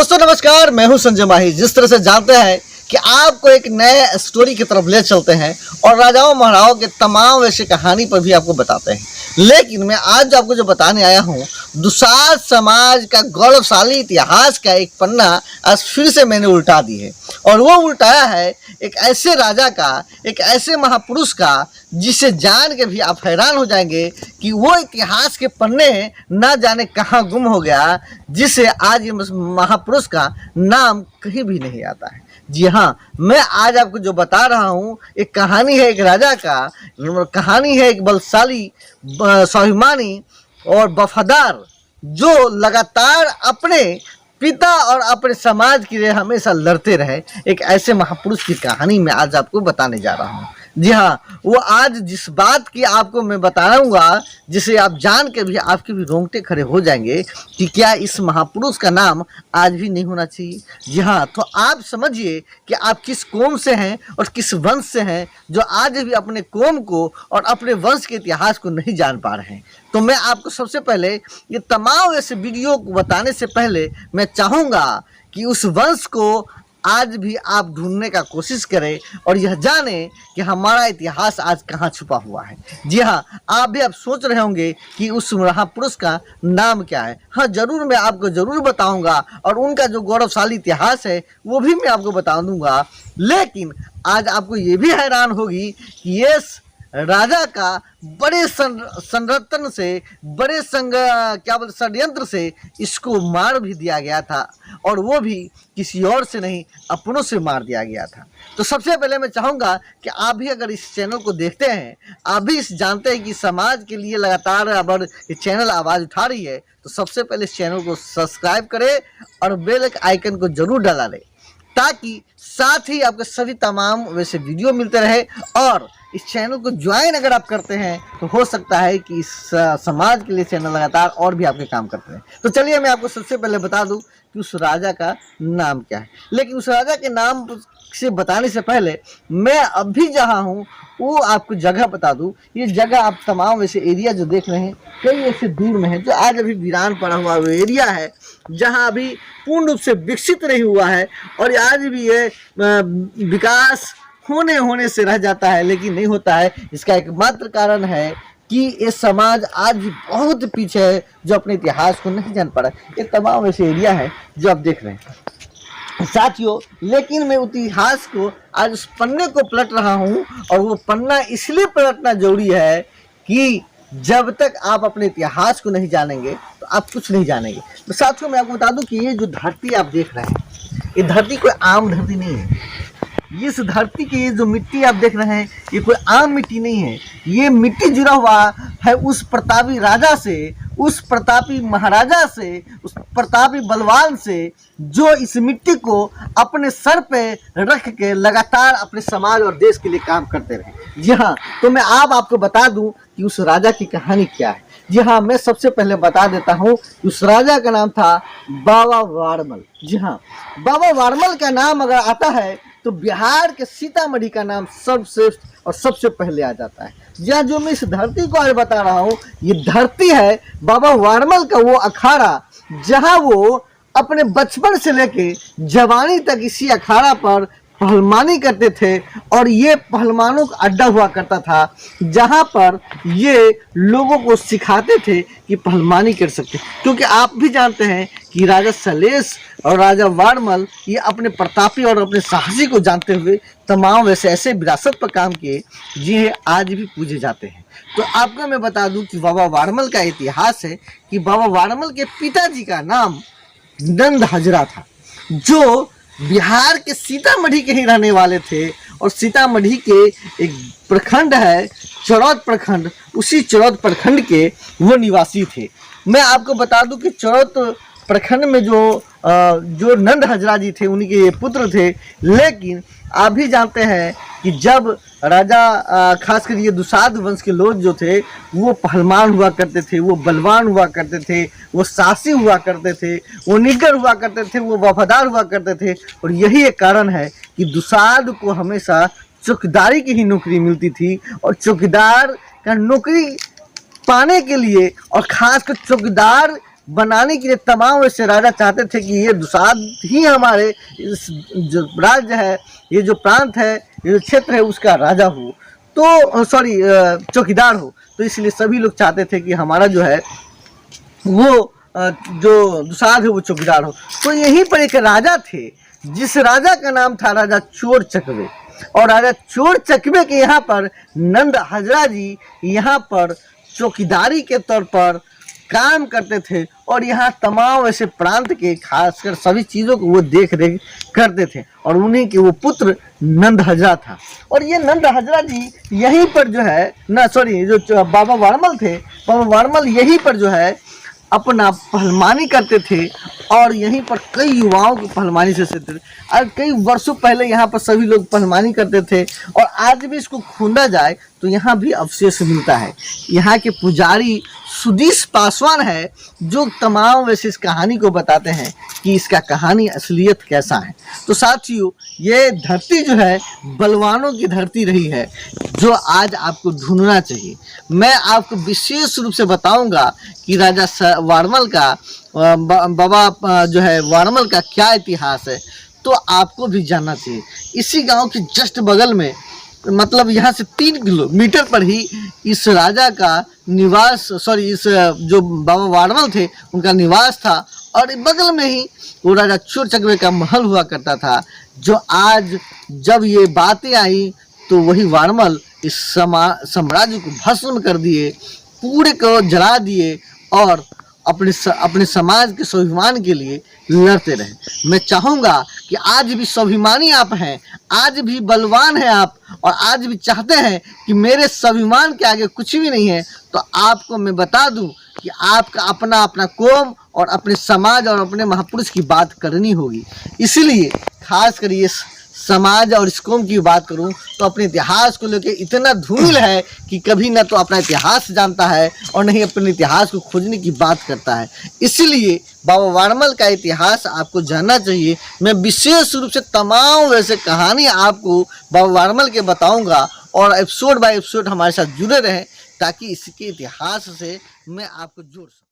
दोस्तों नमस्कार, मैं हूं संजय माही। जिस तरह से जानते हैं कि आपको एक नए स्टोरी की तरफ ले चलते हैं और राजाओं महाराजाओं के तमाम वैसे कहानी पर भी आपको बताते हैं, लेकिन मैं आज आपको जो बताने आया हूं, दुसाध समाज का गौरवशाली इतिहास का एक पन्ना आज फिर से मैंने उल्टा दी है। और वो उल्टाया है एक ऐसे राजा का, एक ऐसे महापुरुष का, जिसे जान के भी आप हैरान हो जाएंगे कि वो इतिहास के पन्ने ना जाने कहाँ गुम हो गया, जिसे आज ये महापुरुष का नाम कहीं भी नहीं आता है। जी हाँ, मैं आज आपको जो बता रहा हूँ एक कहानी है एक राजा का, कहानी है एक बलशाली, स्वाभिमानी और वफादार, जो लगातार अपने पिता और अपने समाज के लिए हमेशा लड़ते रहे। एक ऐसे महापुरुष की कहानी मैं आज आपको बताने जा रहा हूँ। जी हाँ, वो आज जिस बात की आपको मैं बताऊंगा, जिसे आप जान के भी आपके भी रोंगटे खड़े हो जाएंगे कि क्या इस महापुरुष का नाम आज भी नहीं होना चाहिए। जी हाँ, तो आप समझिए कि आप किस कौम से हैं और किस वंश से हैं, जो आज भी अपने कौम को और अपने वंश के इतिहास को नहीं जान पा रहे हैं। तो मैं आपको सबसे पहले ये तमाम ऐसे वीडियो को बताने से पहले मैं चाहूँगा कि उस वंश को आज भी आप ढूंढने का कोशिश करें और यह जाने कि हमारा इतिहास आज कहाँ छुपा हुआ है। जी हाँ, आप भी अब सोच रहे होंगे कि उस महापुरुष का नाम क्या है। हाँ, जरूर मैं आपको जरूर बताऊंगा और उनका जो गौरवशाली इतिहास है वो भी मैं आपको बता दूंगा। लेकिन आज आपको ये भी हैरान होगी कि ये राजा का बड़े संरत्न से, बड़े षड्यंत्र से इसको मार भी दिया गया था, और वो भी किसी और से नहीं, अपनों से मार दिया गया था। तो सबसे पहले मैं चाहूँगा कि आप भी अगर इस चैनल को देखते हैं, आप भी इस जानते हैं कि समाज के लिए लगातार अगर ये चैनल आवाज़ उठा रही है, तो सबसे पहले इस चैनल को सब्सक्राइब करें और बेल आइकन को जरूर डला लें, ताकि साथ ही आपके सभी तमाम वैसे वीडियो मिलते रहे। और इस चैनल को ज्वाइन अगर आप करते हैं तो हो सकता है कि इस समाज के लिए चैनल लगातार और भी आपके काम करते हैं। तो चलिए मैं आपको सबसे पहले बता दूं कि उस राजा का नाम क्या है। लेकिन उस राजा के नाम से बताने से पहले मैं अभी जहाँ हूँ वो आपको जगह बता दूं। ये जगह आप तमाम वैसे एरिया जो देख रहे हैं कई ऐसे दूर में है, जो आज अभी वीरान पड़ा हुआ वो एरिया है, जहाँ अभी पूर्ण रूप से विकसित नहीं हुआ है और आज भी ये विकास होने से रह जाता है, लेकिन नहीं होता है। इसका एकमात्र कारण है कि ये समाज आज भी बहुत पीछे है, जो अपने इतिहास को नहीं जान पा रहा। ये तमाम ऐसे एरिया है जो आप देख रहे हैं साथियों। लेकिन मैं इतिहास को आज उस पन्ने को पलट रहा हूँ, और वो पन्ना इसलिए पलटना जरूरी है कि जब तक आप अपने इतिहास को नहीं जानेंगे तो आप कुछ नहीं जानेंगे। तो साथियों मैं आपको बता दूं कि ये जो धरती आप देख रहे हैं, ये धरती कोई आम धरती नहीं है। इस धरती की ये जो मिट्टी आप देख रहे हैं, ये कोई आम मिट्टी नहीं है। ये मिट्टी जुड़ा हुआ है उस प्रतापी राजा से, उस प्रतापी महाराजा से, उस प्रतापी बलवान से, जो इस मिट्टी को अपने सर पे रख के लगातार अपने समाज और देश के लिए काम करते रहे। जी हाँ, तो मैं आपको बता दूं कि उस राजा की कहानी क्या है। जी हाँ, मैं सबसे पहले बता देता हूँ, उस राजा का नाम था बाबा वारमल। जी हाँ, बाबा वारमल का नाम अगर आता है तो बिहार के सीतामढ़ी का नाम सर्वश्रेष्ठ और सबसे पहले आ जाता है। जहाँ जो मैं इस धरती को आज बता रहा हूँ, ये धरती है बाबा वारमल का वो अखाड़ा, जहाँ वो अपने बचपन से लेके जवानी तक इसी अखाड़ा पर पहलवानी करते थे। और ये पहलवानों का अड्डा हुआ करता था, जहाँ पर ये लोगों को सिखाते थे कि पहलवानी कर सकते। क्योंकि आप भी जानते हैं कि राजा सलेश और राजा वारमल ये अपने प्रतापी और अपने साहसी को जानते हुए तमाम वैसे ऐसे विरासत पर काम किए, जिन्हें आज भी पूजे जाते हैं। तो आपको मैं बता दूं कि बाबा वारमल का इतिहास है कि बाबा वारमल के पिताजी का नाम नंद हजरा था, जो बिहार के सीतामढ़ी के ही रहने वाले थे। और सीतामढ़ी के एक प्रखंड है चरौद प्रखंड, उसी चरौद प्रखंड के वो निवासी थे। मैं आपको बता दूं कि चरौद प्रखंड में जो नंद हजरा जी थे, उन्हीं के पुत्र थे। लेकिन आप भी जानते हैं कि जब राजा खासकर ये दुसाध वंश के लोग जो थे, वो पहलवान हुआ करते थे, वो बलवान हुआ करते थे, वो साहसी हुआ करते थे, वो निडर हुआ करते थे, वो वफादार हुआ करते थे। और यही एक कारण है कि दुसाध को हमेशा चौकीदारी की ही नौकरी मिलती थी। और चौकीदार का नौकरी पाने के लिए, और खासकर चौकीदार बनाने के लिए तमाम वैसे राजा चाहते थे कि ये दुसाध ही हमारे इस जो राज्य है, ये जो प्रांत है, ये जो क्षेत्र है उसका राजा हो, तो सॉरी चौकीदार हो। तो इसलिए सभी लोग चाहते थे कि हमारा जो है वो जो दुसाध है वो चौकीदार हो। तो यहीं पर एक राजा थे, जिस राजा का नाम था राजा चोर चकवे। और राजा चोर चकवे के यहाँ पर नंद हजरा जी यहाँ पर चौकीदारी के तौर पर काम करते थे, और यहाँ तमाम ऐसे प्रांत के खासकर सभी चीज़ों को वो देख रेख करते थे, और उन्हीं के वो पुत्र नंद हजरा था। और ये नंद हजरा जी यहीं पर जो है ना, सॉरी जो बाबा वारमल थे, बाबा वारमल यहीं पर जो है अपना पहलवानी करते थे, और यहीं पर कई युवाओं को पहलवानी से सीखते थे। और कई वर्षों पहले यहाँ पर सभी लोग पहलवानी करते थे, और आज भी इसको खूंदा जाए तो यहाँ भी अवशेष मिलता है। यहाँ के पुजारी सुदीश पासवान है जो तमाम वैसे इस कहानी को बताते हैं कि इसका कहानी असलियत कैसा है। तो साथियों, ये धरती जो है बलवानों की धरती रही है, जो आज आपको ढूंढना चाहिए। मैं आपको विशेष रूप से बताऊंगा कि राजा वारमल का बाबा जो है वारमल का क्या इतिहास है, तो आपको भी जानना चाहिए। इसी गांव के जस्ट बगल में, मतलब यहाँ से 3 किलोमीटर पर ही इस राजा का निवास, सॉरी इस जो बाबा वारमल थे उनका निवास था, और बगल में ही वो राजा चोर चकवे का महल हुआ करता था। जो आज जब ये बातें आई तो वही वारमल इस साम्राज्य को भस्म कर दिए, पूरे को जला दिए, और अपने समाज के स्वाभिमान के लिए लड़ते रहे। मैं चाहूँगा कि आज भी स्वाभिमानी आप हैं, आज भी बलवान हैं आप, और आज भी चाहते हैं कि मेरे स्वाभिमान के आगे कुछ भी नहीं है, तो आपको मैं बता दूं कि आपका अपना अपना कौम और अपने समाज और अपने महापुरुष की बात करनी होगी। इसलिए खास कर ये समाज और इस कौम की बात करूं तो अपने इतिहास को लेकर इतना धूमिल है कि कभी ना तो अपना इतिहास जानता है और नहीं अपने इतिहास को खोजने की बात करता है। इसलिए बाबा वारमल का इतिहास आपको जानना चाहिए। मैं विशेष रूप से तमाम वैसे कहानी आपको बाबा वारमल के बताऊंगा, और एपिसोड बाय एपिसोड हमारे साथ जुड़े रहें ताकि इसके इतिहास से मैं आपको जोड़ सकूँ।